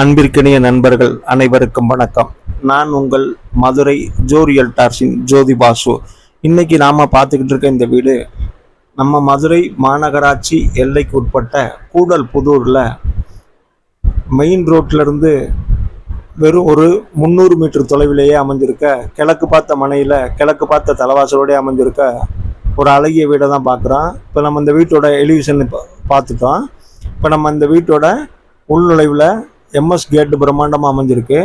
அன்பிற்கினிய நண்பர்கள் அனைவருக்கும் வணக்கம். நான் உங்கள் மதுரை ஜோரியல்டார்ஸின் ஜோதி பாசு. இன்னைக்கு நாம பார்த்துக்கிட்டு இருக்க இந்த வீடு நம்ம மதுரை மாநகராட்சி எல்லைக்கு உட்பட்ட கூடல் புதூர்ல மெயின் ரோட்ல இருந்து வெறும் ஒரு 300 மீட்டர் தொலைவிலேயே அமைஞ்சிருக்க கிழக்கு பார்த்த மனையில கிழக்கு பார்த்த தலைவாசலோடய அமைஞ்சிருக்க ஒரு அழகிய வீடை தான் பார்க்குறோம். இப்போ நம்ம இந்த வீட்டோட எலிவேஷன் பார்த்துட்டோம். இப்போ நம்ம இந்த வீட்டோட உள்நுழைவில் எம்எஸ் கேட்டு பிரம்மாண்டமாக அமைஞ்சிருக்கு.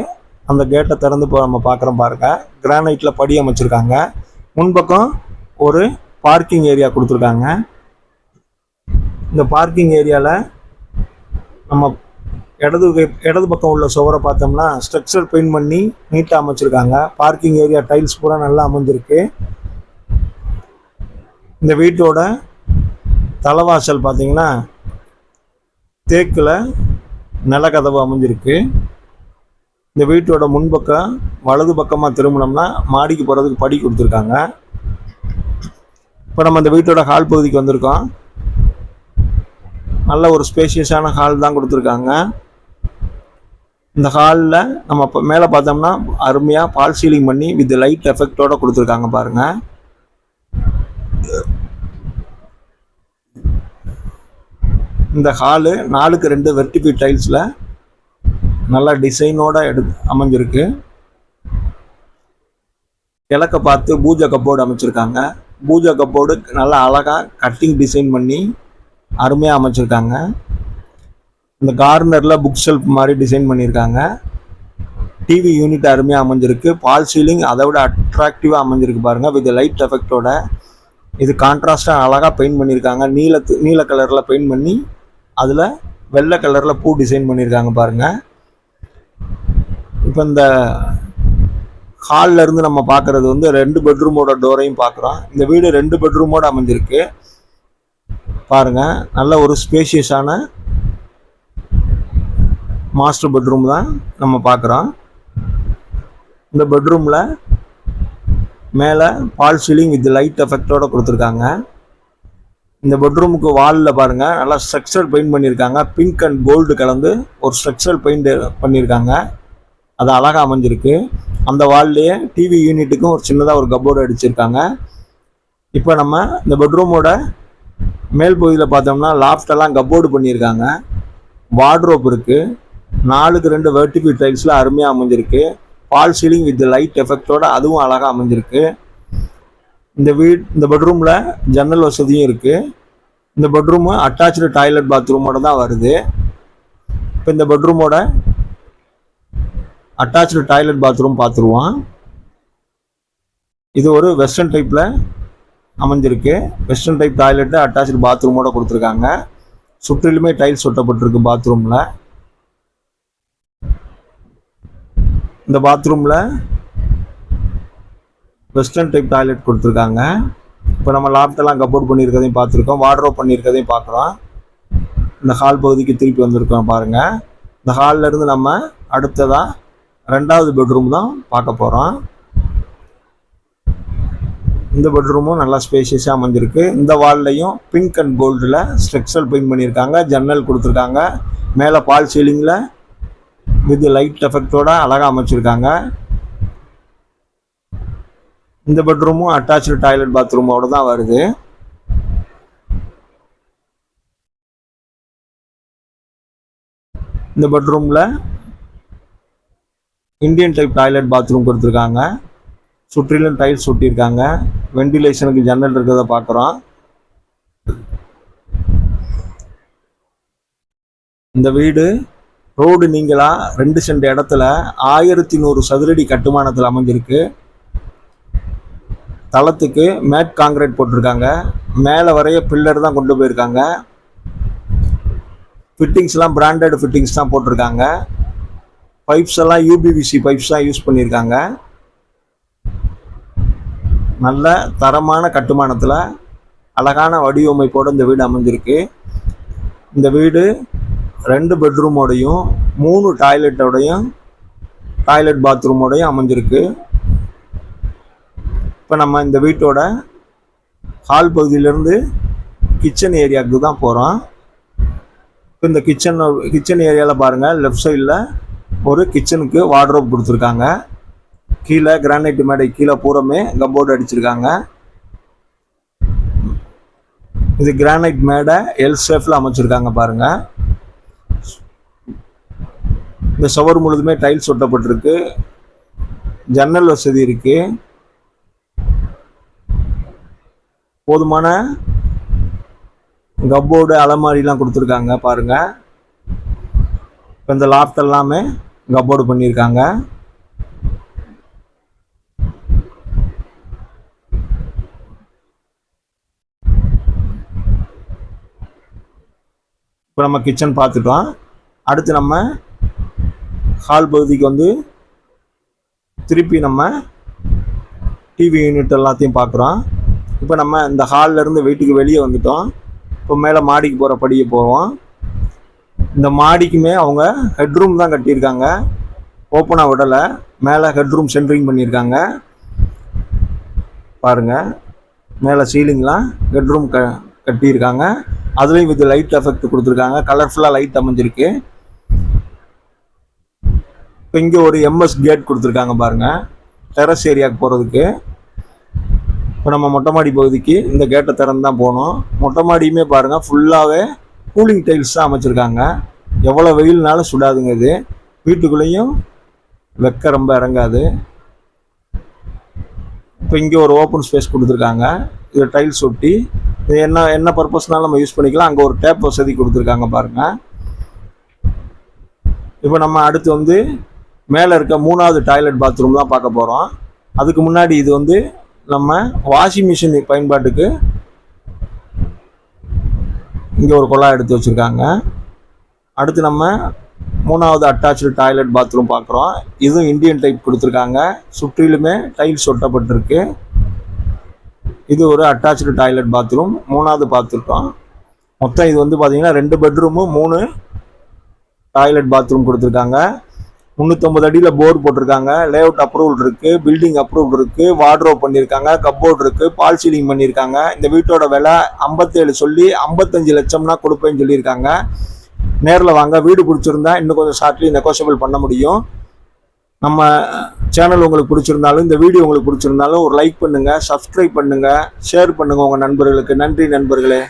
அந்த கேட்டை திறந்து இப்போ நம்ம பார்க்குறோம். பாருங்கள், கிரானைட்டில் படி அமைச்சிருக்காங்க. முன்பக்கம் ஒரு பார்க்கிங் ஏரியா கொடுத்துருக்காங்க. இந்த பார்க்கிங் ஏரியாவில் நம்ம இடது பக்கம் உள்ள சுவரை பார்த்தோம்னா ஸ்ட்ரக்சர் பெயிண்ட் பண்ணி நீட்டாக அமைச்சிருக்காங்க. பார்க்கிங் ஏரியா டைல்ஸ் பூரா நல்லா அமைஞ்சிருக்கு. இந்த வீட்டோட தலைவாசல் பார்த்தீங்கன்னா தேக்கில் நிலக்கதவு அமைஞ்சிருக்கு. இந்த வீட்டோட முன்பக்கம் வலது பக்கமாக திரும்பினோம்னா மாடிக்கு போகிறதுக்கு படி கொடுத்துருக்காங்க. இப்போ நம்ம இந்த வீட்டோட ஹால் பகுதிக்கு வந்திருக்கோம். நல்ல ஒரு ஸ்பேஷியஸான ஹால் தான் கொடுத்துருக்காங்க. இந்த ஹாலில் நம்ம மேலே பார்த்தோம்னா அருமையாக பால் சீலிங் பண்ணி வித் லைட் எஃபெக்டோட கொடுத்துருக்காங்க. பாருங்கள், இந்த ஹாலு 4x2 வெர்டிஃபை டைல்ஸில் நல்லா டிசைனோட அமைஞ்சிருக்கு. கிழக்க பார்த்து பூஜை கப்போர்டு அமைச்சிருக்காங்க. பூஜை கப்போர்டு நல்லா அழகாக கட்டிங் டிசைன் பண்ணி அருமையாக அமைச்சிருக்காங்க. இந்த கார்னரில் புக் ஷெல்ஃப் மாதிரி டிசைன் பண்ணியிருக்காங்க. டிவி யூனிட் அருமையாக அமைஞ்சிருக்கு. பால் சீலிங் அதை விட அட்ராக்டிவாக அமைஞ்சிருக்கு. பாருங்கள், வித் லைட் எஃபெக்டோட இது கான்ட்ராஸ்டாக அழகாக பெயிண்ட் பண்ணியிருக்காங்க. நீல கலரில் பெயிண்ட் பண்ணி அதில் வெள்ளை கலரில் பூ டிசைன் பண்ணியிருக்காங்க. பாருங்கள், இப்போ இந்த ஹாலில் இருந்து நம்ம பார்க்குறது வந்து 2 பெட்ரூமோட டோரையும் பார்க்குறோம். இந்த வீடு 2 பெட்ரூமோட அமைஞ்சிருக்கு. பாருங்கள், நல்ல ஒரு ஸ்பேஷியஸான மாஸ்டர் பெட்ரூம் தான் நம்ம பார்க்குறோம். இந்த பெட்ரூமில் மேலே பால் சீலிங் வித் லைட் எஃபெக்டோட கொடுத்துருக்காங்க. இந்த பெட்ரூமுக்கு வாலில் பாருங்கள் நல்லா ஸ்ட்ரக்சர் பெயிண்ட் பண்ணியிருக்காங்க. பிங்க் அண்ட் கோல்டு கலந்து ஒரு ஸ்ட்ரக்சர் பெயிண்ட் பண்ணியிருக்காங்க. அது அழகாக அமைஞ்சிருக்கு. அந்த வால்லையே டிவி யூனிட்டுக்கும் ஒரு சின்னதாக ஒரு கப்போர்டு அடிச்சிருக்காங்க. இப்போ நம்ம இந்த பெட்ரூமோட மேல் பகுதியில் பார்த்தோம்னா லாஃப்டெல்லாம் கப்போர்டு பண்ணியிருக்காங்க. வார்ட்ரோப் இருக்குது. 4x2 வெர்டிஃபை டைல்ஸில் அருமையாக அமைஞ்சிருக்கு. பால் சீலிங் வித் லைட் எஃபெக்டோட அதுவும் அழகாக அமைஞ்சிருக்கு. இந்த பெட்ரூமில் ஜன்னல் வசதியும் இருக்குது. இந்த பெட்ரூமு அட்டாச்சு டாய்லெட் பாத்ரூமோட தான் வருது. இப்போ இந்த பெட்ரூமோட அட்டாச்சு டாய்லெட் பாத்ரூம் பார்த்துருவோம். இது ஒரு வெஸ்டர்ன் டைப்பில் அமைஞ்சிருக்கு. வெஸ்டர்ன் டைப் டாய்லெட்டு அட்டாச்சு பாத்ரூமோட கொடுத்துருக்காங்க. சுற்றிலுமே டைல்ஸ் ஒட்டப்பட்டிருக்கு பாத்ரூமில். இந்த பாத்ரூமில் வெஸ்டர்ன் டைப் டாய்லெட் கொடுத்துருக்காங்க. இப்போ நம்ம லாப்டெல்லாம் கப்போர்ட் பண்ணியிருக்கதையும் பார்த்துருக்கோம். வார்ட்ரோப் பண்ணியிருக்கதையும் பார்க்குறோம். இந்த ஹால் பகுதிக்கு திருப்பி வந்திருக்கோம். பாருங்கள், இந்த ஹாலில் இருந்து நம்ம அடுத்ததாக 2வது பெட்ரூம் தான் பார்க்க போகிறோம். இந்த பெட்ரூமும் நல்லா ஸ்பேஷியஸாக அமைஞ்சிருக்கு. இந்த வால்லையும் பிங்க் அண்ட் கோல்டில் ஸ்ட்ரக்சர் பெயிண்ட் பண்ணியிருக்காங்க. ஜன்னல் கொடுத்துருக்காங்க. மேலே பால் சீலிங்கில் வித் லைட் எஃபெக்டோட அழகாக அமைச்சிருக்காங்க. இந்த பெட்ரூமும் அட்டாச்சு டாய்லெட் பாத்ரூமோட தான் வருது. இந்த பெட்ரூமில் இந்தியன் டைப் டாய்லெட் பாத்ரூம் கொடுத்துருக்காங்க. சுற்றிலும் டைல்ஸ் ஒட்டியிருக்காங்க. வென்டிலேஷனுக்கு ஜன்னல் இருக்கிறத பார்க்குறோம். இந்த வீடு ரோடு நீங்களா 2 சென்ட் இடத்துல 1100 சதுரடி கட்டுமானத்தில் அமைஞ்சிருக்கு. தளத்துக்கு மேட் காங்கிரீட் போட்டிருக்காங்க. மேலே வரைய பில்லர் தான் கொண்டு போயிருக்காங்க. ஃபிட்டிங்ஸ்லாம் பிராண்டட் ஃபிட்டிங்ஸ் தான் போட்டிருக்காங்க. பைப்ஸ் எல்லாம் யூபிவிசி பைப்ஸ் தான் யூஸ் பண்ணியிருக்காங்க. நல்ல தரமான கட்டுமானத்தில் அழகான வடிவமைப்போடு இந்த வீடு அமைஞ்சிருக்கு. இந்த வீடு 2 பெட்ரூமோடையும் 3 டாய்லெட் பாத்ரூமோடையும் அமைஞ்சிருக்கு. இப்போ நம்ம இந்த வீட்டோட ஹால் பகுதியிலேருந்து கிச்சன் ஏரியாவுக்கு தான் போகிறோம். இந்த கிச்சன் ஏரியாவில் பாருங்கள், லெஃப்ட் சைடில் ஒரு கிச்சனுக்கு வார்ட்ரோப் கொடுத்துருக்காங்க. கீழே கிரானைட் மேடை கீழே பூரமே கப்போர்டு அடிச்சிருக்காங்க. இது கிரானைட் மேடை எல் ஷேப்ல அமைச்சிருக்காங்க பாருங்க. இந்த சுவர் முழுதுமே டைல்ஸ் ஒட்டப்பட்டிருக்கு. ஜன்னல் வசதி இருக்கு. போதுமான கப்போர்டு அலமாரிலாம் கொடுத்துருக்காங்க பாருங்க. இந்த லாஃப்ட் எல்லாமே கப்போர்டு பண்ணியிருக்காங்க. இப்போ நம்ம கிச்சன் பார்த்துட்டோம். அடுத்து நம்ம ஹால் பகுதிக்கு திருப்பி நம்ம டிவி யூனிட் எல்லாத்தையும் பார்க்குறோம். இப்போ நம்ம இந்த ஹாலில் இருந்து வீட்டுக்கு வெளியே வந்துட்டோம். இப்போ மேலே மாடிக்கு போகிற படியே போவோம். இந்த மாடிக்குமே அவங்க ஹெட்ரூம் தான் கட்டியிருக்காங்க, ஓப்பனாக விடலை. மேலே ஹெட்ரூம் சென்ட்ரிங் பண்ணியிருக்காங்க பாருங்கள். மேலே சீலிங்லாம் ஹெட்ரூம் கட்டியிருக்காங்க. அதுலேயும் இது லைட் எஃபெக்ட் கொடுத்துருக்காங்க. கலர்ஃபுல்லாக லைட் அமைஞ்சிருக்கு. இப்போ இங்கே ஒரு எம்எஸ் கேட் கொடுத்துருக்காங்க பாருங்கள், டெரஸ் ஏரியாவுக்கு போகிறதுக்கு. இப்போ நம்ம மொட்டை மாடி பகுதிக்கு இந்த கேட்டை திறந்து தான் போகணும். மொட்டை மாடியுமே பாருங்கள், ஃபுல்லாகவே கூலிங் டைல்ஸ் தான் அமைச்சிருக்காங்க. எவ்வளோ வெயில்னாலும் சுடாதுங்க. இது வீட்டுக்குள்ளேயும் வெக்க ரொம்ப இறங்காது. இப்போ இங்கே ஒரு ஓப்பன் ஸ்பேஸ் கொடுத்துருக்காங்க. இது டைல்ஸ் ஒட்டி இது என்ன பர்பஸ்னாலும் நம்ம யூஸ் பண்ணிக்கலாம். அங்கே ஒரு டேப் வசதி கொடுத்துருக்காங்க பாருங்கள். இப்போ நம்ம அடுத்து மேலே இருக்க 3வது டாய்லெட் பாத்ரூம் தான் பார்க்க போகிறோம். அதுக்கு முன்னாடி இது நம்ம வாஷிங் மிஷின் பயன்பாட்டுக்கு இங்கே ஒரு குழாய் எடுத்து வச்சுருக்காங்க. அடுத்து நம்ம 3வது அட்டாச்சு டாய்லெட் பாத்ரூம் பார்க்குறோம். இதுவும் இந்தியன் டைப் கொடுத்துருக்காங்க. சுற்றிலுமே டைல்ஸ் ஒட்டப்பட்டிருக்கு. இது ஒரு அட்டாச்சு டாய்லெட் பாத்ரூம் 3வது பார்த்துருக்கோம். மொத்தம் இது பார்த்தீங்கன்னா 2 பெட்ரூமு 3 டாய்லெட் பாத்ரூம் கொடுத்துருக்காங்க. 350 அடியில் போர்டு போட்டிருக்காங்க. லேஅவுட் அப்ரூவல் இருக்குது, பில்டிங் அப்ரூவல் இருக்குது, வார்ட்ரோப் பண்ணியிருக்காங்க, கப்போர்டு இருக்குது, பால் சீலிங் பண்ணியிருக்காங்க. இந்த வீட்டோட விலை 57 சொல்லி 55 லட்சம்னா கொடுப்பேன்னு சொல்லியிருக்காங்க. நேரில் வாங்க. வீடு பிடிச்சிருந்தா இன்னும் கொஞ்சம் ஷார்ட்லி நெகோஷியபிள் பண்ண முடியும். நம்ம சேனல் உங்களுக்கு பிடிச்சிருந்தாலும், இந்த வீடியோ உங்களுக்கு பிடிச்சிருந்தாலும் ஒரு லைக் பண்ணுங்கள், சப்ஸ்கிரைப் பண்ணுங்கள், ஷேர் பண்ணுங்கள் உங்கள் நண்பர்களுக்கு. நன்றி நண்பர்களே.